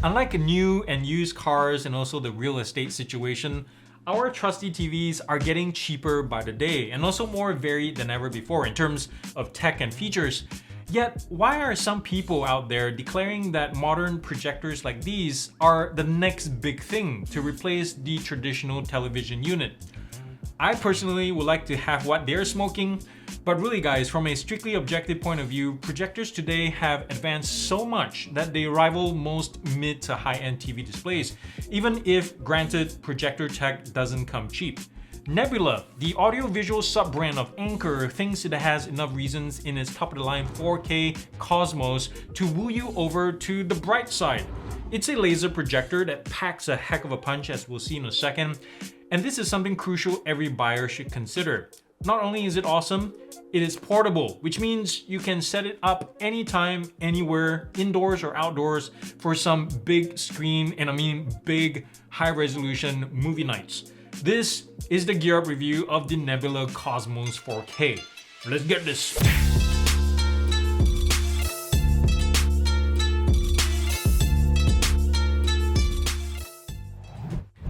Unlike new and used cars and also the real estate situation, our trusty TVs are getting cheaper by the day and also more varied than ever before in terms of tech and features. Yet, why are some people out there declaring that modern projectors like these are the next big thing to replace the traditional television unit? I personally would like to have what they're smoking, but really guys, from a strictly objective point of view, projectors today have advanced so much that they rival most mid to high-end TV displays, even if, granted, projector tech doesn't come cheap. Nebula, the audio-visual sub-brand of Anker, thinks it has enough reasons in its top-of-the-line 4K Cosmos to woo you over to the bright side. It's a laser projector that packs a heck of a punch, as we'll see in a second, and this is something crucial every buyer should consider. Not only is it awesome, it is portable, which means you can set it up anytime, anywhere, indoors or outdoors, for some big screen, and I mean big, high-resolution movie nights. This is the GearUP review of the Nebula Cosmos 4K. Let's get this.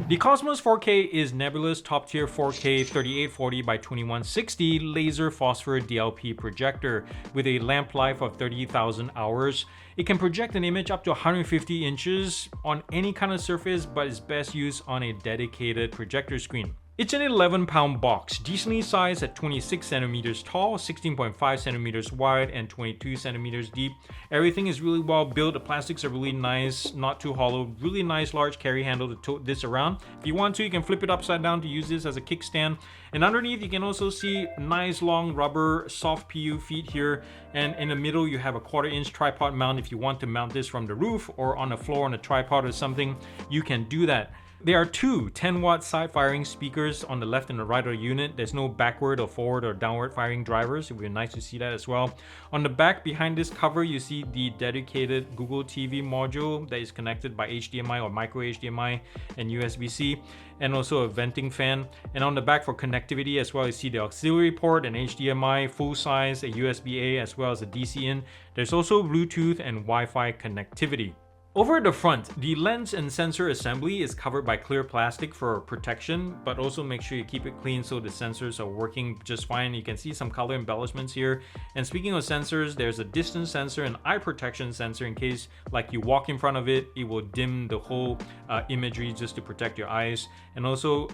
The Cosmos 4K is Nebula's top-tier 4K 3840 by 2160 laser phosphor DLP projector with a lamp life of 30,000 hours. It can project an image up to 150 inches on any kind of surface, but is best used on a dedicated projector screen. It's an 11-pound box, decently sized at 26 centimeters tall, 16.5 centimeters wide, and 22 centimeters deep. Everything is really well built. The plastics are really nice, not too hollow. Really nice large carry handle to tote this around. If you want to, you can flip it upside down to use this as a kickstand. And underneath, you can also see nice long rubber soft PU feet here. And in the middle, you have a 1/4-inch tripod mount. If you want to mount this from the roof or on the floor on a tripod or something, you can do that. There are two 10-watt side-firing speakers on the left and the right of the unit. There's no backward or forward or downward firing drivers. It would be nice to see that as well. On the back, behind this cover, you see the dedicated Google TV module that is connected by HDMI or micro HDMI and USB-C, and also a venting fan. And on the back for connectivity as well, you see the auxiliary port and HDMI, full size, a USB-A, as well as a DC in. There's also Bluetooth and Wi-Fi connectivity. Over the front, the lens and sensor assembly is covered by clear plastic for protection, but also make sure you keep it clean so the sensors are working just fine. You can see some color embellishments here. And speaking of sensors, there's a distance sensor and eye protection sensor in case like you walk in front of it, it will dim the whole imagery just to protect your eyes. And also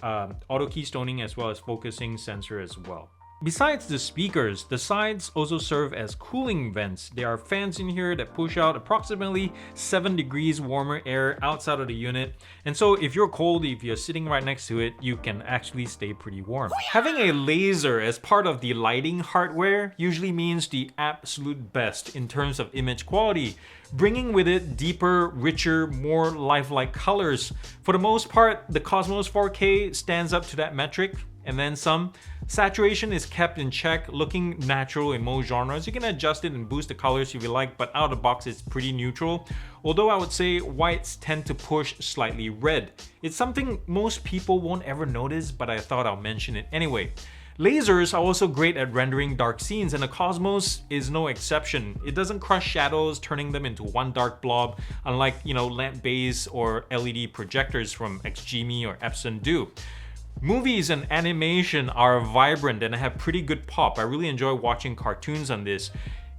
auto keystoning as well as focusing sensor as well. Besides the speakers, the sides also serve as cooling vents. There are fans in here that push out approximately 7 degrees warmer air outside of the unit. And so if you're cold, if you're sitting right next to it, you can actually stay pretty warm. Having a laser as part of the lighting hardware usually means the absolute best in terms of image quality, bringing with it deeper, richer, more lifelike colors. For the most part, the Cosmos 4K stands up to that metric, and then some. Saturation is kept in check, looking natural in most genres. You can adjust it and boost the colors if you like, but out of the box it's pretty neutral. Although I would say whites tend to push slightly red. It's something most people won't ever notice, but I thought I'll mention it anyway. Lasers are also great at rendering dark scenes, and the Cosmos is no exception. It doesn't crush shadows, turning them into one dark blob, unlike, lamp base or LED projectors from XGME or Epson do. Movies and animation are vibrant and have pretty good pop. I really enjoy watching cartoons on this.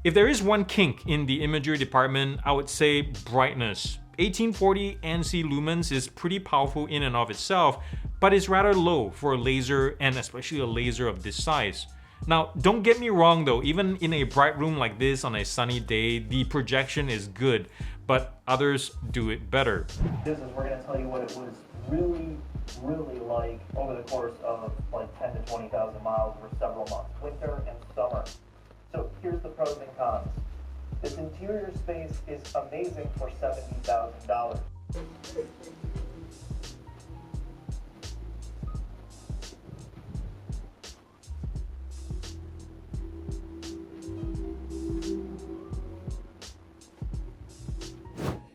If there is one kink in the imagery department, I would say brightness. 1840 ANSI lumens is pretty powerful in and of itself, but it's rather low for a laser, and especially a laser of this size. Now, don't get me wrong though, even in a bright room like this on a sunny day, the projection is good, but others do it better. We're going to tell you what it was really like over the course of like 10 to 20,000 miles for several months, winter and summer. So here's the pros and cons. This interior space is amazing for $70,000.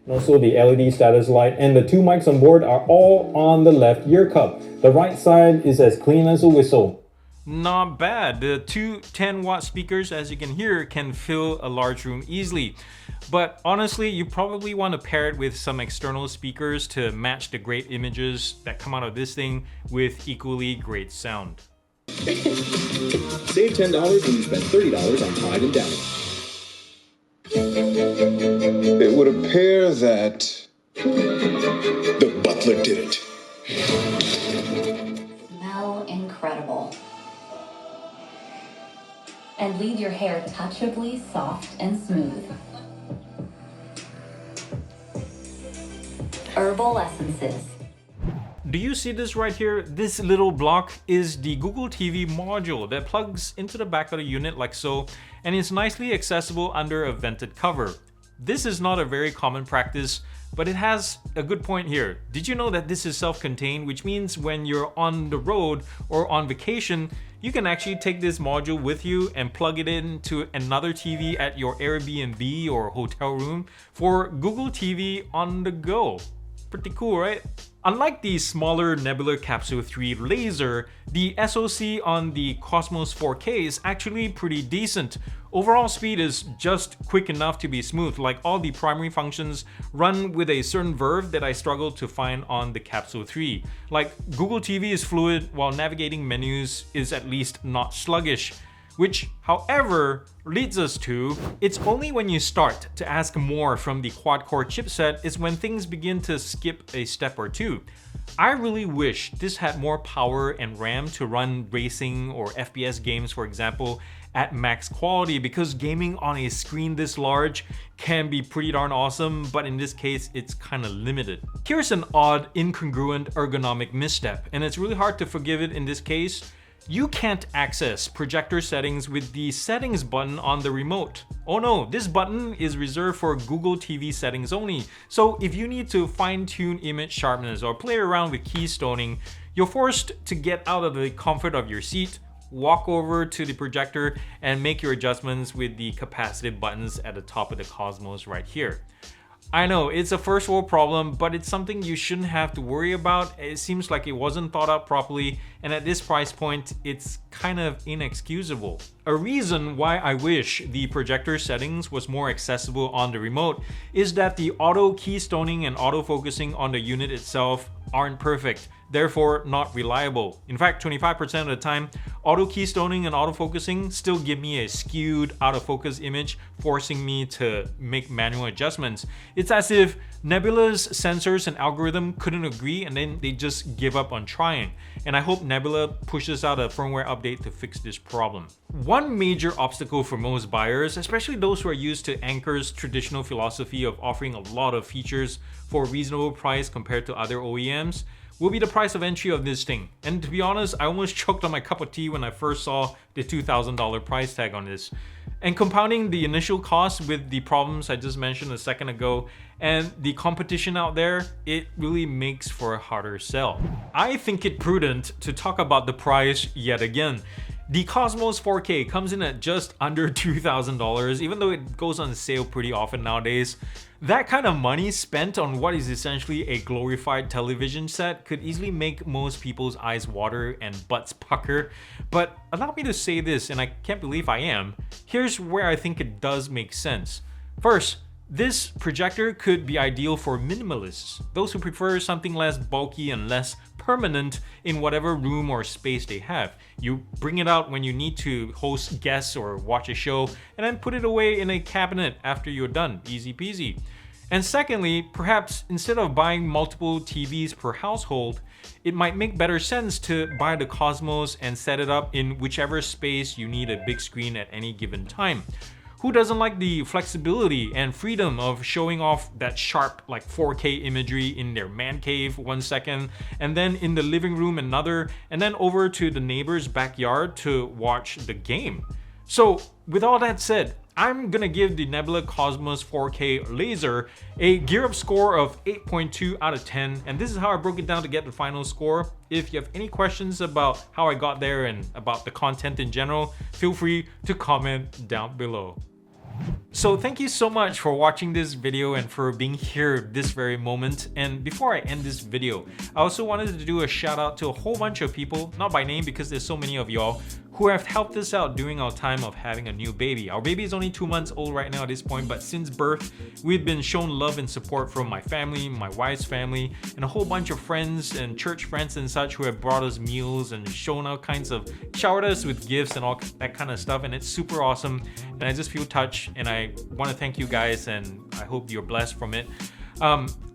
And also the LED status light, and the two mics on board are all on the left ear cup. The right side is as clean as a whistle. Not bad. The two 10-watt speakers, as you can hear, can fill a large room easily. but honestly, you probably want to pair it with some external speakers to match the great images that come out of this thing with equally great sound. Save $10 when you spend $30 on Tide and Downy. It would appear that the butler did it. Smell incredible. And leave your hair touchably soft and smooth. Herbal essences. Do you see this right here? This little block is the Google TV module that plugs into the back of the unit like so, and is nicely accessible under a vented cover. This is not a very common practice, but it has a good point here. Did you know that this is self-contained, which means when you're on the road or on vacation, you can actually take this module with you and plug it into another TV at your Airbnb or hotel room for Google TV on the go. Pretty cool, right? Unlike the smaller Nebula Capsule 3 Laser, the SoC on the Cosmos 4K is actually pretty decent. Overall speed is just quick enough to be smooth, like all the primary functions run with a certain verve that I struggle to find on the Capsule 3. Like Google TV is fluid while navigating menus is at least not sluggish. Which, however, leads us to, it's only when you start to ask more from the quad-core chipset is when things begin to skip a step or two. I really wish this had more power and RAM to run racing or FPS games, for example, at max quality, because gaming on a screen this large can be pretty darn awesome, but in this case, it's kind of limited. Here's an odd, incongruent ergonomic misstep, and it's really hard to forgive it in this case. You can't access projector settings with the settings button on the remote. Oh no, this button is reserved for Google TV settings only. So if you need to fine-tune image sharpness or play around with keystoning, you're forced to get out of the comfort of your seat, walk over to the projector, and make your adjustments with the capacitive buttons at the top of the Cosmos right here. I know, it's a first world problem, but it's something you shouldn't have to worry about. It seems like it wasn't thought out properly, and at this price point, it's kind of inexcusable. A reason why I wish the projector settings was more accessible on the remote is that the auto keystoning and autofocusing on the unit itself aren't perfect, therefore not reliable. In fact, 25% of the time, auto keystoning and autofocusing still give me a skewed out of focus image, forcing me to make manual adjustments. It's as if Nebula's sensors and algorithm couldn't agree and then they just give up on trying. And I hope Nebula pushes out a firmware update to fix this problem. One major obstacle for most buyers, especially those who are used to Anker's traditional philosophy of offering a lot of features for a reasonable price compared to other OEMs, will be the price of entry of this thing. And to be honest, I almost choked on my cup of tea when I first saw the $2,000 price tag on this. And compounding the initial cost with the problems I just mentioned a second ago and the competition out there, it really makes for a harder sell. I think it prudent to talk about the price yet again. The Cosmos 4K comes in at just under $2,000, even though it goes on sale pretty often nowadays. That kind of money spent on what is essentially a glorified television set could easily make most people's eyes water and butts pucker. But allow me to say this, and I can't believe I am, here's where I think it does make sense. First, this projector could be ideal for minimalists, those who prefer something less bulky and less permanent in whatever room or space they have. You bring it out when you need to host guests or watch a show, and then put it away in a cabinet after you're done. Easy peasy. And secondly, perhaps instead of buying multiple TVs per household, it might make better sense to buy the Cosmos and set it up in whichever space you need a big screen at any given time. Who doesn't like the flexibility and freedom of showing off that sharp like 4K imagery in their man cave 1 second, and then in the living room another, and then over to the neighbor's backyard to watch the game? So with all that said, I'm gonna give the Nebula Cosmos 4K Laser a GearUP score of 8.2 out of 10, and this is how I broke it down to get the final score. If you have any questions about how I got there and about the content in general, feel free to comment down below. So thank you so much for watching this video and for being here this very moment. And before I end this video, I also wanted to do a shout out to a whole bunch of people, not by name because there's so many of y'all, who have helped us out during our time of having a new baby. Our baby is only 2 months old right now at this point, but since birth, we've been shown love and support from my family, my wife's family, and a whole bunch of friends and church friends and such who have brought us meals and shown all kinds of, showered us with gifts and all that kind of stuff, and it's super awesome. And I just feel touched, and I want to thank you guys, and I hope you're blessed from it.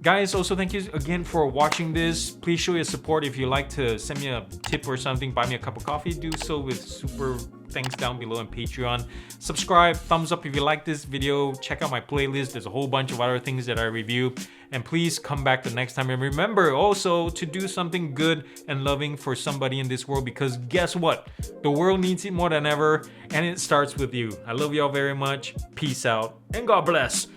Guys, also thank you again for watching this. Please show your support. If you'd like to send me a tip or something, buy me a cup of coffee, do so with super thanks down below on Patreon. Subscribe, thumbs up if you like this video. Check out my playlist. There's a whole bunch of other things that I review. And please come back the next time. And remember also to do something good and loving for somebody in this world, because guess what? The world needs it more than ever, and it starts with you. I love y'all very much. Peace out and God bless.